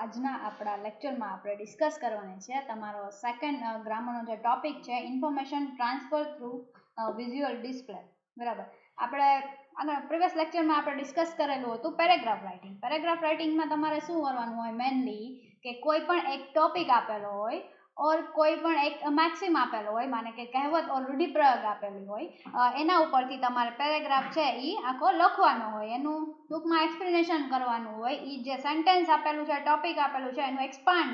આજના આપણા લેક્ચરમાં આપણે ડિસ્કસ કરવાની છે તમારો સેકન્ડ ગ્રામરનો જે ટોપિક છે information transfer through visual display. બરાબર, આપણે આગળ પ્રીવિયસ લેક્ચરમાં આપણે ડિસ્કસ કરેલું હતું પેરેગ્રાફ રાઇટિંગ. પેરેગ્રાફ રાઇટિંગમાં તમારે શું કરવાનું હોય મેનલી કે કોઈ પણ એક ટોપિક આપેલો હોય ઓર કોઈ પણ એક મેક્સિમ આપેલો હોય, માને કે કહેવત ઓર રૂઢિપ્રયોગ આપેલી હોય, એના ઉપરથી તમારે પેરેગ્રાફ છે એ આખો લખવાનો હોય, એનું ટૂંકમાં એક્સપ્લેનેશન કરવાનું હોય, એ જે સેન્ટેન્સ આપેલું છે, ટોપિક આપેલું છે એનું એક્સપાન્ડ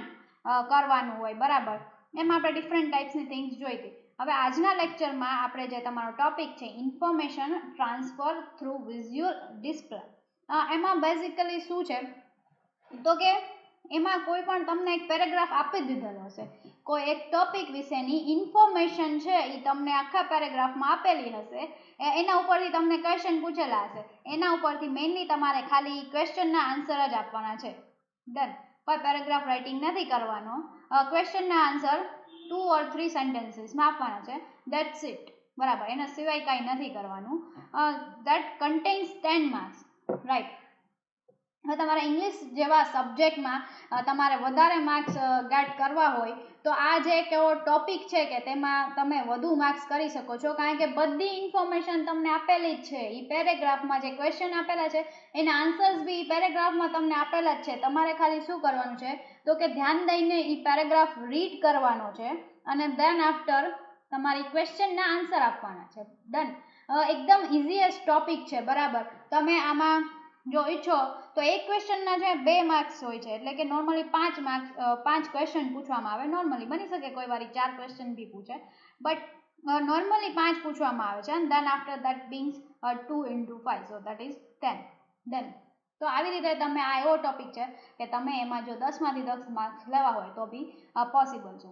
કરવાનું હોય. બરાબર, એમાં આપણે ડિફરન્ટ ટાઈપ્સની થિંગ્સ જોઈ હતી. હવે આજના લેક્ચરમાં આપણે જે તમારો ટોપિક છે information transfer through visual display, એમાં બેઝિકલી શું છે તો કે એમાં કોઈ પણ તમને એક પેરેગ્રાફ આપી દીધેલો હશે, કોઈ એક ટોપિક વિશેની ઇન્ફોર્મેશન છે એ તમને આખા પેરેગ્રાફમાં આપેલી હશે, એના ઉપરથી તમને ક્વેશ્ચન પૂછેલા હશે, એના ઉપરથી મેઇનલી તમારે ખાલી ક્વેશ્ચનના આન્સર જ આપવાના છે. ડન, કોઈ પેરેગ્રાફ રાઇટિંગ નથી કરવાનો, ક્વેશ્ચનના આન્સર 2 or 3 સેન્ટેન્સીસમાં આપવાના છે, દેટ્સ ઇટ. બરાબર, એના સિવાય કાંઈ નથી કરવાનું. That contains 10 marks, right. હવે તમારે ઇંગ્લિશ જેવા સબ્જેક્ટમાં તમારે વધારે માર્ક્સ ગેટ કરવા હોય તો આ જે એક એવો ટોપિક છે કે તેમાં તમે વધુ માર્ક્સ કરી શકો છો, કારણ કે બધી ઇન્ફોર્મેશન તમને આપેલી જ છે. એ પેરેગ્રાફમાં જે ક્વેશ્ચન આપેલા છે એના આન્સર્સ બી પેરેગ્રાફમાં તમને આપેલા જ છે. તમારે ખાલી શું કરવાનું છે તો કે ધ્યાન દઈને એ પેરેગ્રાફ રીડ કરવાનો છે અને દેન આફ્ટર તમારી ક્વેશ્ચનના આન્સર આપવાના છે. ડન, એકદમ ઇઝીએસ્ટ ટોપિક છે. બરાબર, તમે આમાં જો ઈચ્છો તો એક ક્વેશ્ચનના છે 2 માર્ક્સ હોય છે, એટલે કે નોર્મલી 5 માર્ક્સ 5 ક્વેશ્ચન પૂછવામાં આવે. નોર્મલી બની શકે કોઈ વારી 4 ક્વેશ્ચન બી પૂછે, બટ નોર્મલી 5 પૂછવામાં આવે છે અને then after that beans 2 into 5, so that is 10. Done, તો આવી રીતે તમે આ એવો ટોપિક છે કે તમે એમાં જો 10 માંથી 10 માર્ક્સ લેવા હોય તો બી પોસિબલ છે.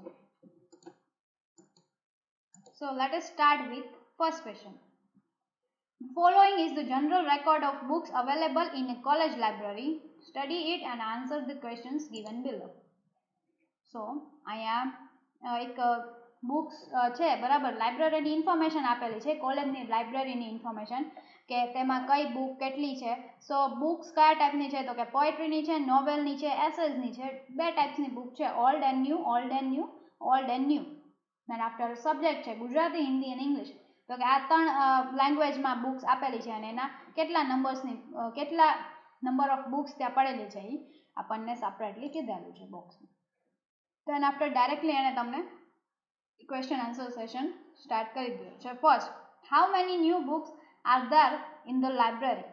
So let us start with first question. Following is the general record of books available in a college library. Study it and answer the questions given below. So અહીંયા એક બુક્સ છે, બરાબર, લાઇબ્રેરીની information આપેલી છે, કોલેજની લાઇબ્રેરીની information કે તેમાં કઈ બુક કેટલી છે. સો બુક્સ કયા ટાઈપની છે તો કે પોએટ્રીની છે, નોવેલની છે, એસેઝની છે. 2 ટાઈપ્સની બુક છે, old and new, old and new, old and new. Then after subject છે ગુજરાતી, હિન્દી અને ઇંગ્લિશ. તો કે આ 3 લેંગ્વેજમાં બુક્સ આપેલી છે અને એના કેટલા નંબર ઓફ બુક્સ ત્યાં પડેલી છે એ આપણને સેપરેટલી કીધેલું છે બોક્સમાં. દેન આફ્ટર ડાયરેક્ટલી એને તમને ક્વેશ્ચન આન્સર સેશન સ્ટાર્ટ કરી દીધું છે. First, how many new books are there in the library.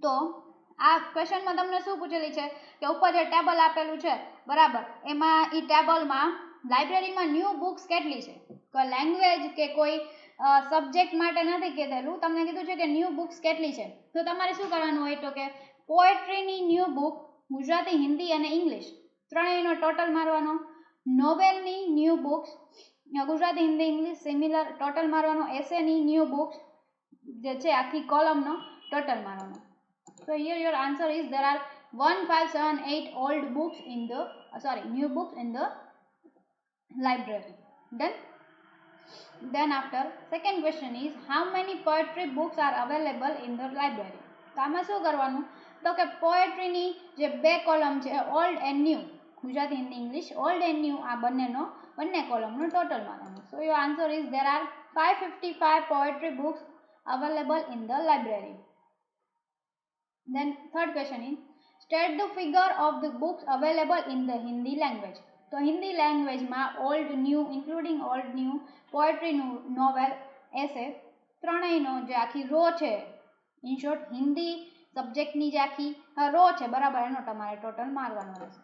તો આ ક્વેશ્ચનમાં તમને શું પૂછેલી છે કે ઉપર જે ટેબલ આપેલું છે, બરાબર, એમાં એ ટેબલમાં લાઇબ્રેરીમાં ન્યૂ બુક્સ કેટલી છે. કોઈ લેંગ્વેજ કે કોઈ સબ્જેક્ટ માટે નથી કીધેલું, તમને કીધું છે કે ન્યૂ બુક્સ કેટલી છે. તો તમારે શું કરવાનું હોય તો કે પોએટ્રીની ન્યૂ બુક ગુજરાતી, હિન્દી અને ઇંગ્લિશ ત્રણેયનો ટોટલ મારવાનો. નોવેલની new books Gujarati, Hindi, English similar total મારવાનો. એસેની ન્યૂ બુક્સ જે છે આખી કોલમનો ટોટલ મારવાનો. So here your answer is there are 1578 old books in the new books in the library. Done. Then after second question is how many poetry books are available in the library. તો આમાં શું કરવાનું તો કે પોએટ્રીની જે 2 column છે old and new, Gujarati, Hindi, English, old and new, આ બંને કોલમનું ટોટલ મારવાનું. સો your answer is there are 555 poetry books available in the library. Then third question is state the figure of the books available in the Hindi language. તો હિન્દી લેંગ્વેજમાં old, new, including old, new, poetry, novel, essay ત્રણેયનો જે આખી row છે, in short Hindi સબ્જેક્ટની જે આખી row છે, બરાબર, એનો તમારે ટોટલ મારવાનો રહેશે.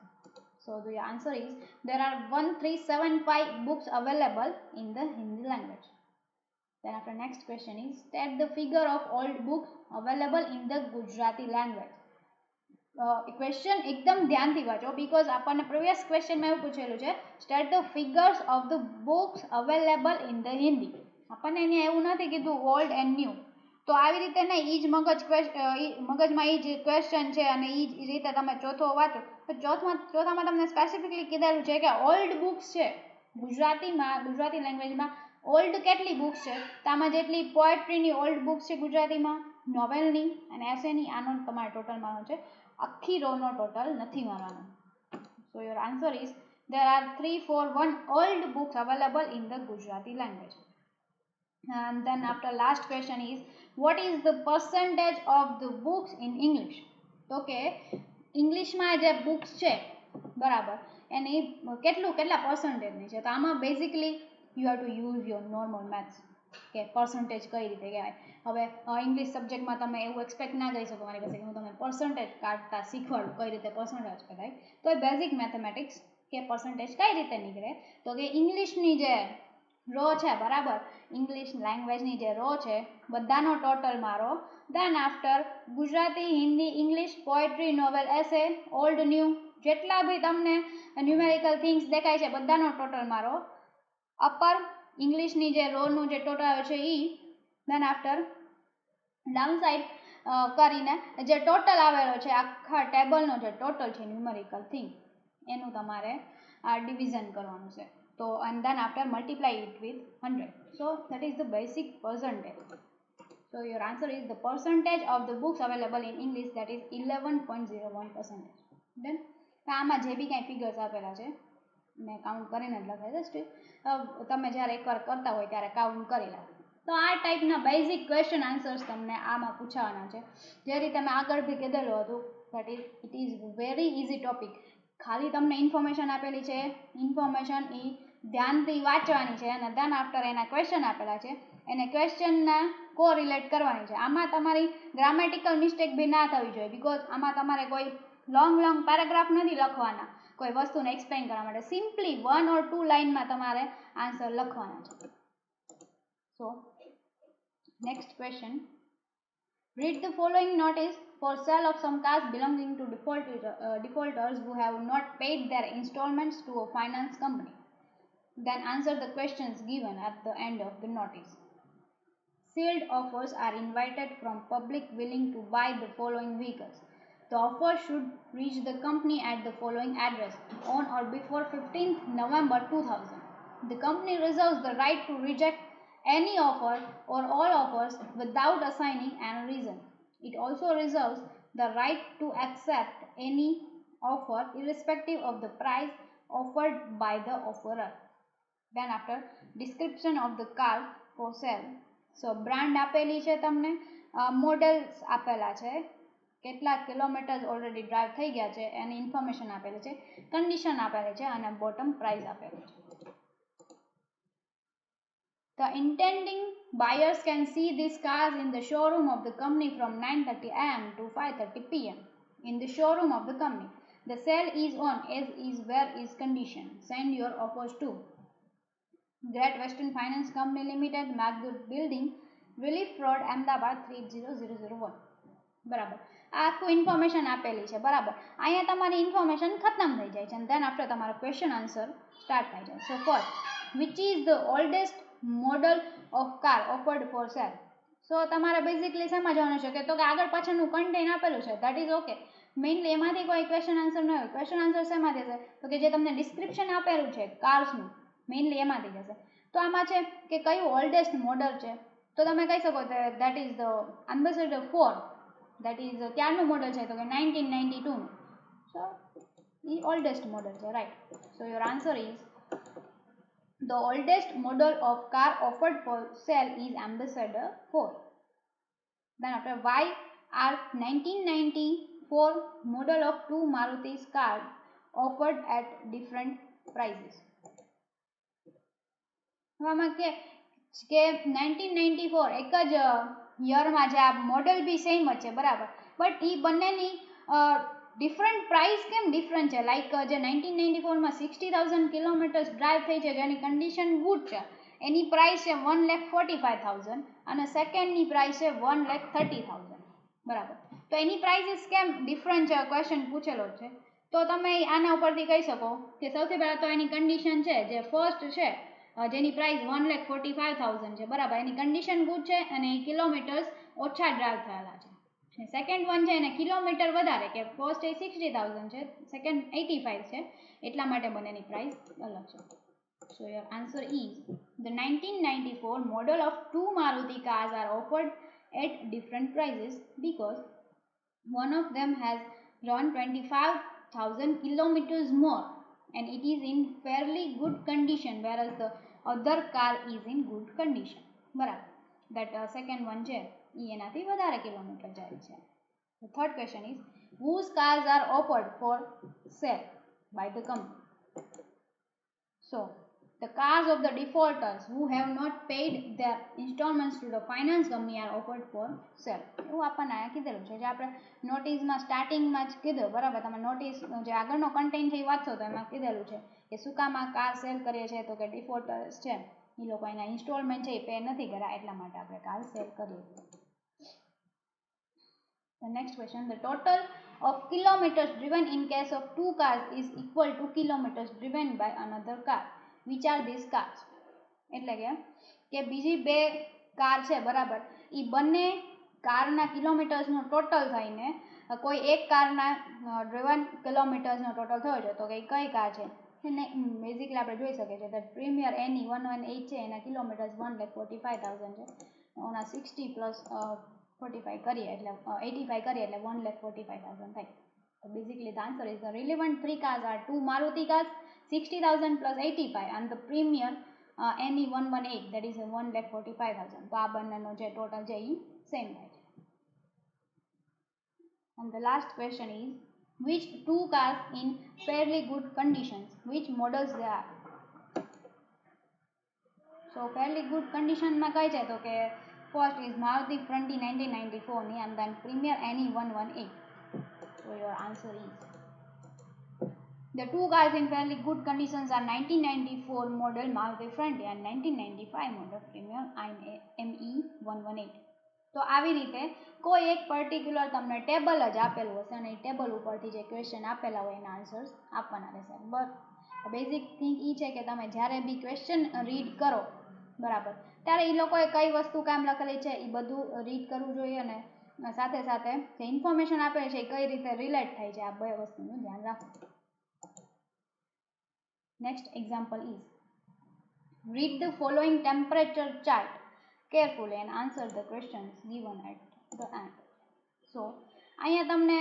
So the answer is there are 1375 books available in the Hindi language. Then after next question is state the figure of old books available in the Gujarati language. Question એકદમ ધ્યાનથી વાંચો, because આપણને previous ક્વેશ્ચનમાં એવું પૂછેલું છે state the figures of the books available in the Hindi. આપણને અહીંયા એવું નથી કીધું ઓલ્ડ એન્ડ ન્યૂ. તો આવી રીતે નહીં, એ જ મગજમાં એ જ ક્વેશ્ચન છે અને એ જ રીતે તમે ચોથો વાંચો તો ચોથામાં તમને સ્પેસિફિકલી કીધેલું છે કે ઓલ્ડ બુક્સ છે ગુજરાતી લેંગ્વેજમાં ઓલ્ડ કેટલી બુક્સ છે, તો આમાં જેટલી પોએટ્રીની ઓલ્ડ બુક્સ છે ગુજરાતીમાં, નોવેલની અને એસેની, આનો તમારે ટોટલ મારવાનો છે. આખી રોનો ટોટલ નથી મારવાનો. So your answer is there are 341 old books available in the Gujarati language. And then after last question is what is the percentage of the books in English? તો કે ઇંગ્લિશમાં જે બુક્સ છે બરાબર એની કેટલા પર્સન્ટેજની છે તો આમાં basically you have to use your normal maths કે પર્સન્ટેજ કઈ રીતે કહેવાય. હવે ઇંગ્લિશ સબ્જેક્ટમાં તમે એવું એક્સપેક્ટ ના કરી શકો મારી પાસે કે હું તમને પર્સન્ટેજ કાઢતા શીખવાડું કઈ રીતે પર્સન્ટેજ કરાય. તો એ બેઝિક મેથેમેટિક્સ કે પર્સન્ટેજ કઈ રીતે નીકળે તો કે ઇંગ્લિશની જે રો છે બરાબર ઇંગ્લિશ લેંગ્વેજની જે રો છે બધાનો ટોટલ મારો then after Gujarati Hindi English poetry novel essay old new જેટલા બી તમને ન્યુમેરિકલ થિંગ્સ દેખાય છે બધાનો ટોટલ મારો અપર ઇંગ્લિશની જે રોનું જે ટોટલ આવે છે એ દેન આફ્ટર ડાઉન સાઇડ કરીને જે ટોટલ આવેલો છે આખા ટેબલનો જે ટોટલ છે ન્યુમેરિકલ થિંગ એનું તમારે ડિવિઝન કરવાનું છે. So and then after multiply it with 100. So that is the basic percentage. So your answer is the percentage of the books available in English, that is 11.01%. Then આમાં જે બી કાંઈ figures આપેલા છે મેં કાઉન્ટ કરીને જ લખાય છે તમે જ્યારે એકવાર કરતા હોય ત્યારે કાઉન્ટ કરી લો. તો આ ટાઈપના બેઝિક ક્વેશ્ચન આન્સર્સ તમને આમાં પૂછાવાના છે. જે રીતે મેં આગળ બી કીધેલું હતું that is it is very easy topic. ખાલી તમને ઇન્ફોર્મેશન આપેલી છે ઇન્ફોર્મેશન એ ધ્યાનથી વાંચવાની છે અને દેન આફ્ટર એના ક્વેશ્ચન આપેલા છે એને ક્વેશ્ચનના કોરિલેટ કરવાની છે. આમાં તમારી ગ્રામેટિકલ મિસ્ટેક બી ના થવી જોઈએ બીકોઝ આમાં તમારે કોઈ લોંગ પેરેગ્રાફ નથી લખવાના કોઈ વસ્તુને એક્સપ્લેન કરવા માટે. સિમ્પલી 1 or 2 લાઇનમાં તમારે આન્સર લખવાના છે. So next question read the following notice for sale of some cars belonging to defaulters who have not paid their installments to a finance company. Then answer the questions given at the end of the notice. Sealed offers are invited from public willing to buy the following vehicles. The offer should reach the company at the following address on or before 15th November 2000. The company reserves the right to reject any offer or all offers without assigning any reason. It also reserves the right to accept any offer irrespective of the price offered by the offerer. Then after description of the car for sale. So brand આપેલી છે તમને models આપેલા છે કેટલા kilometres already drive થઈ ગયા છે એની information આપેલી છે કન્ડિશન આપેલી છે અને બોટમ પ્રાઇસ આપેલું છે. The intending buyers can see these cars in the showroom of the company from 9:30 am to 5:30 pm in the showroom of the company. The sale is on as is where is condition. Send your offers to Great Western Finance Company Limited, Magdut Building, Relief Road, Ahmedabad 30001. બરાબર આ આખું information આપેલી છે બરાબર. અહીંયા તમારી information ખતમ થઈ જાય છે અને દેન આફ્ટર તમારો ક્વેશ્ચન આન્સર સ્ટાર્ટ થઈ જાય. So first which is the oldest model of car offered for sale. So તમારે બેઝિકલી સમજવાનું છે કે તો કે આગળ પાછળનું કન્ટેન્ટ આપેલું છે દેટ ઇઝ ઓકે. મેઇનલી એમાંથી કોઈ ક્વેશ્ચન આન્સર ન હોય. ક્વેશ્ચન આન્સર શેમાંથી છે તો કે જે તમને ડિસ્ક્રિપ્શન આપેલું છે કાર્સનું મેઇનલી એમાંથી જશે. તો આમાં છે કે કયું ઓલ્ડેસ્ટ મોડલ છે તો તમે કહી શકો that is the ambassador 4 that is ક્યારનું મોડલ છે તો કે 1992. સો એ ઓલ્ડેસ્ટ મોડલ છે right. So your answer is the oldest model of car offered for sale is Ambassador 4. Then after why are 1994 model of two Maruti's cars offered at different prices? આમાં કે 1994 એક જ યરમાં જે આ model બી same જ છે બરાબર બટ એ બંનેની ડિફરન્ટ પ્રાઇસ કેમ ડિફરન્ટ છે લાઈક જે 1994માં 60,000 કિલોમીટર્સ ડ્રાઈવ થઈ છે જેની કન્ડિશન ગુડ છે એની પ્રાઇસ છે 1,45,000 અને સેકન્ડની પ્રાઇસ છે 1,30,000 બરાબર. તો એની પ્રાઇસીસ કેમ ડિફરન્ટ છે ક્વેશ્ચન પૂછેલો છે તો તમે આના ઉપરથી કહી શકો કે સૌથી પહેલાં તો એની કન્ડિશન છે જે ફર્સ્ટ છે જેની પ્રાઇસ 1,45,000 છે બરાબર એની કન્ડિશન ગુડ છે અને એ કિલોમીટર્સ ઓછા ડ્રાઈવ થયેલા છે. સેકન્ડ વન છે એને કિલોમીટર વધારે કે ફર્સ્ટ એ 60,000 છે સેકન્ડ 85 છે એટલા માટે બંનેની પ્રાઇસ અલગ છે. So your answer is the 1994 model of to Maruti cars are offered at different prices because one of them has run 25 1000 kilometers more and it is in fairly good condition whereas the other car is in good condition. બરાબર. That second one છે એ એનાથી વધારે kilometre જાય છે. The third question is whose cars are offered for sale by the company. So the cars of the defaulters who have not paid their installments to the finance company are offered for sale. એવું આપણને અહીંયા કીધેલું છે જે આપણે નોટિસમાં સ્ટાર્ટિંગમાં જ કીધું બરાબર. તમે નોટિસ જે આગળનો કન્ટેન્ટ છે એ વાંચશો તો એમાં કીધેલું છે કે શું કામ આ કાર સેલ કરીએ છીએ તો કે ડિફોલ્ટર્સ છે એ લોકો એના ઇન્સ્ટોલમેન્ટ છે એ પે નથી કર્યા એટલા માટે આપણે કાર સેલ કરીએ. The next question, the total of kilometers driven in case of two cars is equal to kilometers driven by another car. Which are these cars? એટલે કે બીજી બે કાર છે બરાબર એ બંને કારના કિલોમીટર્સનો ટોટલ થઈને કોઈ એક કારના ડ્રીવન કિલોમીટર્સનો ટોટલ થયો છે તો કે કઈ કાર છે એને બેઝિકલી આપણે જોઈ શકીએ છીએ that પ્રીમિયર એની 118 છે એના કિલોમીટર્સ 1,45,000 છે ઓના 60 પ્લસ 45 કરીએ એટલે 85 કરીએ એટલે 1,45,000 થાય. So basically the answer is the relevant three cars are two Maruti cars 60,000 plus 85 and the premier NE 118 that is 1,45,000. તો આ બંનેનો જે ટોટલ છે એ સેમ થાય છે. And the last question is which two cars in fairly good conditions, which models they are? So fairly good condition માં કઈ છે તો કે first is Maruti Fronti 1994 ની and then Premier NE 118. So your answer is the two cars in fairly good conditions are 1994 model Maruti Fronti and 1995 model Premier ME 118. તો આવી રીતે કોઈ એક પર્ટિક્યુલર તમને ટેબલ જ આપેલું હશે અને એ ટેબલ ઉપરથી જે ક્વેશ્ચન આપેલા હોય એના આન્સર્સ આપવાના રહેશે. બસ બેઝિક થિંગ એ છે કે તમે જ્યારે બી ક્વેશ્ચન રીડ કરો બરાબર ત્યારે એ લોકોએ કઈ વસ્તુ કામ લખેલી છે એ બધું રીડ કરવું જોઈએ અને સાથે સાથે જે ઇન્ફોર્મેશન આપેલી છે એ કઈ રીતે રિલેટ થાય છે આ બે વસ્તુનું ધ્યાન રાખવું. Next example is read the following temperature chart carefully and answer the questions given at the end. So અહીંયા તમને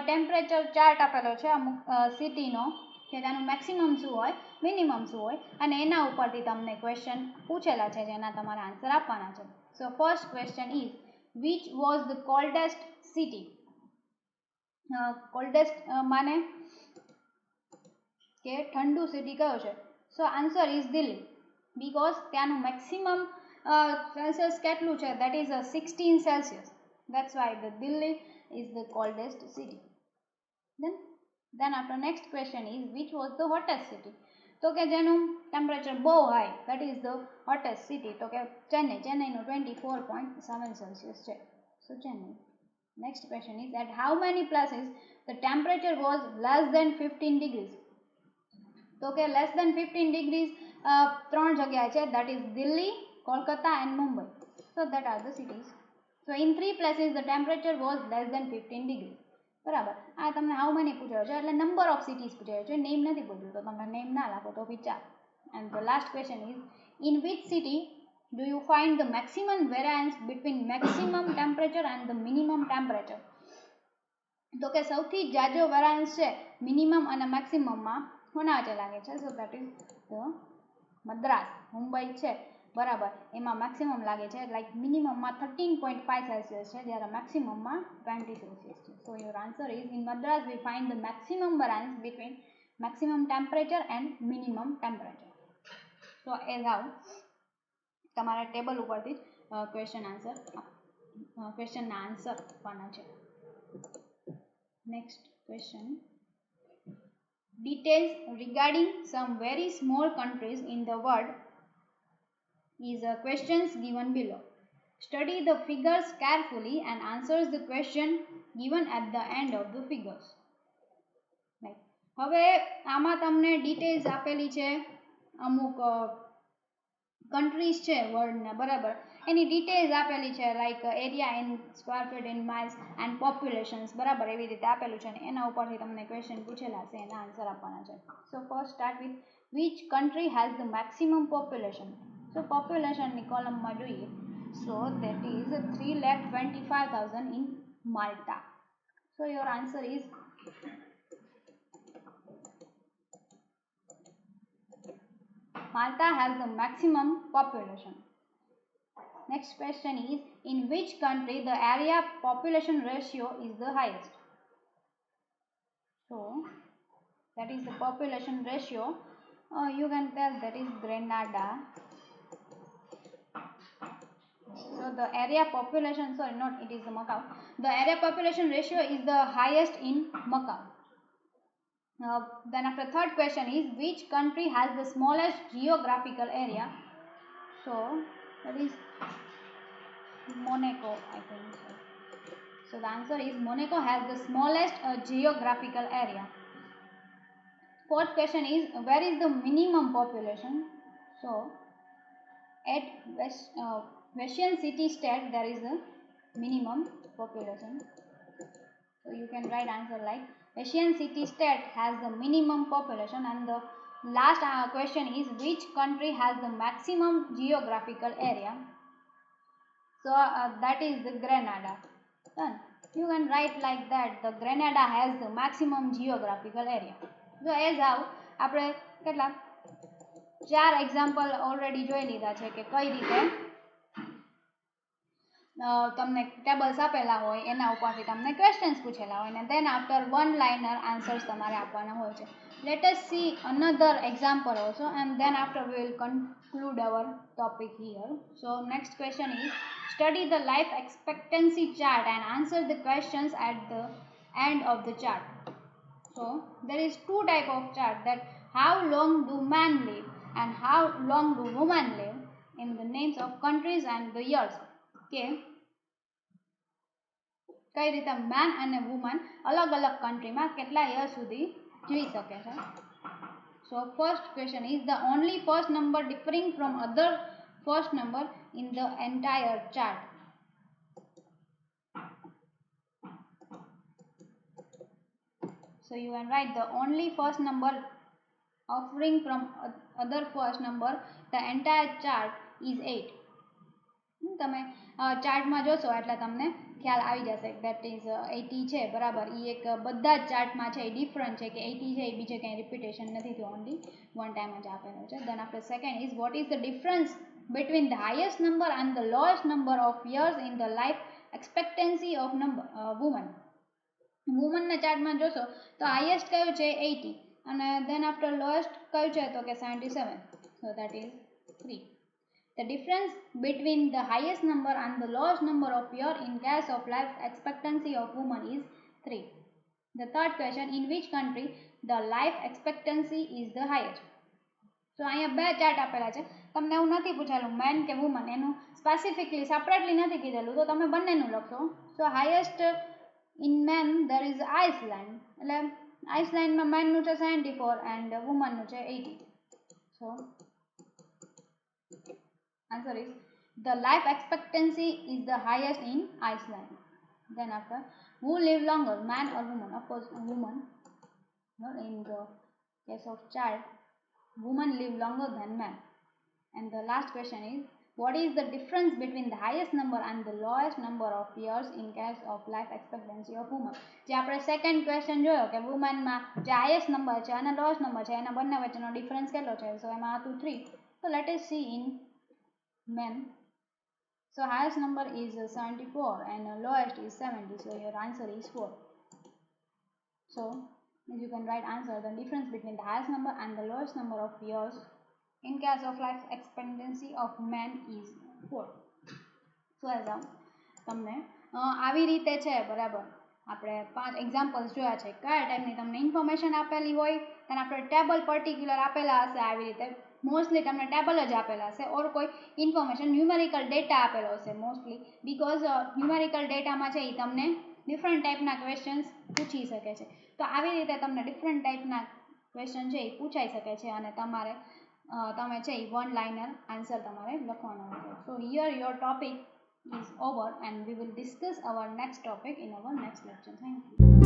ટેમ્પરેચર ચાર્ટ આપેલો છે અમુક સિટીનો કે તેનું મેક્સિમમ શું હોય મિનિમમ શું હોય અને એના ઉપરથી તમને ક્વેશ્ચન પૂછેલા છે જેના તમારે આન્સર આપવાના છે. So first question is which was the coldest city. Coldest માને કે ઠંડુ સિટી કયો છે. So answer is Delhi because ત્યાંનું મેક્સિમમ સેલ્સિયસ કેટલું છે that is 16 Celsius. That's why the Delhi is the coldest city. Then after next question is which was the hottest city. તો કે જેનું ટેમ્પરેચર બહુ high that is the hottest city તો કે ચેન્નઈનો 24.7 Celsius છે. So Chennai. Next question is at how many places the temperature was less than 15 degrees. તો કે less than 15 degrees ત્રણ જગ્યાએ છે that is Delhi, Kolkata and Mumbai. So that are the cities. So in three places the temperature was less than 15 degrees. બરાબર આ તમને how many પૂછ્યો છે એટલે નંબર ઓફ સિટીઝ પૂછ્યો છે નેમ નથી પૂછ્યું તો તમે નેમ ના લખો તો વિચાર. And the last question is in which city do you find the maximum variance between maximum temperature and the minimum temperature. તો કે સૌથી જાજો વેરિયન્સ છે મિનિમમ અને મેક્સિમમમાં કોના વચ્ચે લાગે છે. સો that is the Madras Mumbai છે બરાબર એમાં મેક્સિમમ લાગે છે લાઈક મિનિમમમાં 13.5 સેલ્સિયસ છે જ્યારે મેક્સિમમમાં 20 સેલ્સિયસ છે. So your answer is in Madras V find the maximum variance between maximum temperature and minimum temperature. So as how તમારે ટેબલ ઉપરથી ક્વેશ્ચનના આન્સર આપવાના છે. Next question details regarding some very small countries in the world is questions given below. Study the figures carefully and answers the question given at the end of the figures. હવે આમાં તમને details આપેલી છે અમુક countries છે વર્લ્ડના બરાબર એની details આપેલી છે like area in square feet in miles and populations બરાબર એવી રીતે આપેલું છે ને એના ઉપરથી તમને ક્વેશ્ચન પૂછેલા છે એના આન્સર આપવાના છે. So first start with which country has the maximum population. So પોપ્યુલેશનની કોલમમાં જોઈએ so that is 3,25,000 in Malta. So your answer is Malta has the maximum population. Next question is, in which country the area population ratio is the highest? So that is the population ratio. You can tell that is Grenada. So the area population, sorry, not it is the Macau. The area population ratio is the highest in Macau. Then after third question is, which country has the smallest geographical area? So that is Monaco, I think so. So the answer is Monaco has the smallest geographical area. Fourth question is, where is the minimum population? So at Vatican city state there is a minimum population. So you can write answer like Vatican city state has the minimum population. And the last question is, which country has the maximum geographical area? So that is the Grenada. Done. You can write like that, the Grenada has the maximum geographical area. So as how આપણે કેટલા ચાર example already જોઈ લીધા છે કે કઈ રીતે તમને ટેબલ્સ આપેલા હોય એના ઉપરથી તમને ક્વેશ્ચન્સ પૂછેલા હોય ને then after one liner answers તમારે આપવાના હોય છે. Let us see another example also, and then after we will conclude our topic here. So next question is, study the life expectancy chart and answer the questions at the end of the chart. So there is two type of chart, that how long do men live and how long do women live in the names of countries and the years. Okay, કઈ રીતે main અને woman અલગ અલગ કન્ટ્રીમાં કેટલા year સુધી જીવી શકે છે. So first question is, the only first number differing from other first number in the entire chart. So you can write the only first number offering from other first number the entire chart is 8. તમે ચાર્ટમાં જોશો એટલે તમને ખ્યાલ આવી જશે that is 80 છે બરાબર. એ એક બધા જ ચાર્ટમાં છે એ ડિફરન્ટ છે કે 80 છે એ બીજે કંઈ રિપીટેશન નથી થયું, ઓનલી વન ટાઈમ જ આપેલો છે. Then after second is, what is the difference between the highest number and the lowest number of years in the life expectancy of number woman. વુમનના ચાર્ટમાં જોશો તો હાઈએસ્ટ કયું છે 80 અને દેન આફ્ટર લોએસ્ટ કયું છે તો કે 77. So that is 3. The difference between the highest number and the lowest number of year in case of life expectancy of woman is 3. The third question, in which country the life expectancy is the highest? So અહીંયા બે chart આપેલા છે, તમને એવું નથી પૂછેલું man કે woman, એનું સ્પેસિફિકલી સેપરેટલી નથી કીધેલું, તો તમે બંનેનું લખશો. So highest in man there is Iceland, એટલે આઇસલેન્ડમાં મેનનું છે 74 એન્ડ વુમનનું છે 80. So answer is, the life expectancy is the highest in Iceland. Then after, who live longer, man or woman? Of course woman. In the case of child, women live longer than man. And the last question is, what is the difference between the highest number and the lowest number of years in case of life expectancy of woman? જે આપણે second question જોયો કે વુમનમાં જે highest number છે અને lowest number છે એના બંને વચ્ચેનો ડિફરન્સ કેટલો છે. સો એમાં હતું 3. So let us see in men. So highest number is 74 and lowest is 70. So your answer is 4. So you can write answer, the difference between the highest number and the lowest number of years in case of life expectancy of men is 4. So as તમને આવી રીતે છે બરાબર. આપણે 5 examples જોયા છે, કયા ટાઈપની તમને ઇન્ફોર્મેશન આપેલી હોય તેને આપણે ટેબલ પર્ટિક્યુલર આપેલા હશે આવી રીતે. મોસ્ટલી તમને ટેબલ જ આપેલા હશે ઓર કોઈ ઇન્ફોર્મેશન ન્યુમેરિકલ ડેટા આપેલો હશે મોસ્ટલી, બિકોઝ ન્યુમેરિકલ ડેટામાં છે એ તમને ડિફરન્ટ ટાઈપના ક્વેશ્ચન્સ પૂછી શકે છે. તો આવી રીતે તમને ડિફરન્ટ ટાઈપના ક્વેશ્ચન છે એ પૂછાઈ શકે છે અને તમારે તમે છે એ વન લાઇનર આન્સર તમારે લખવાનો હોય. સો here your topic is over and we will discuss our next topic in our next lecture. Thank you.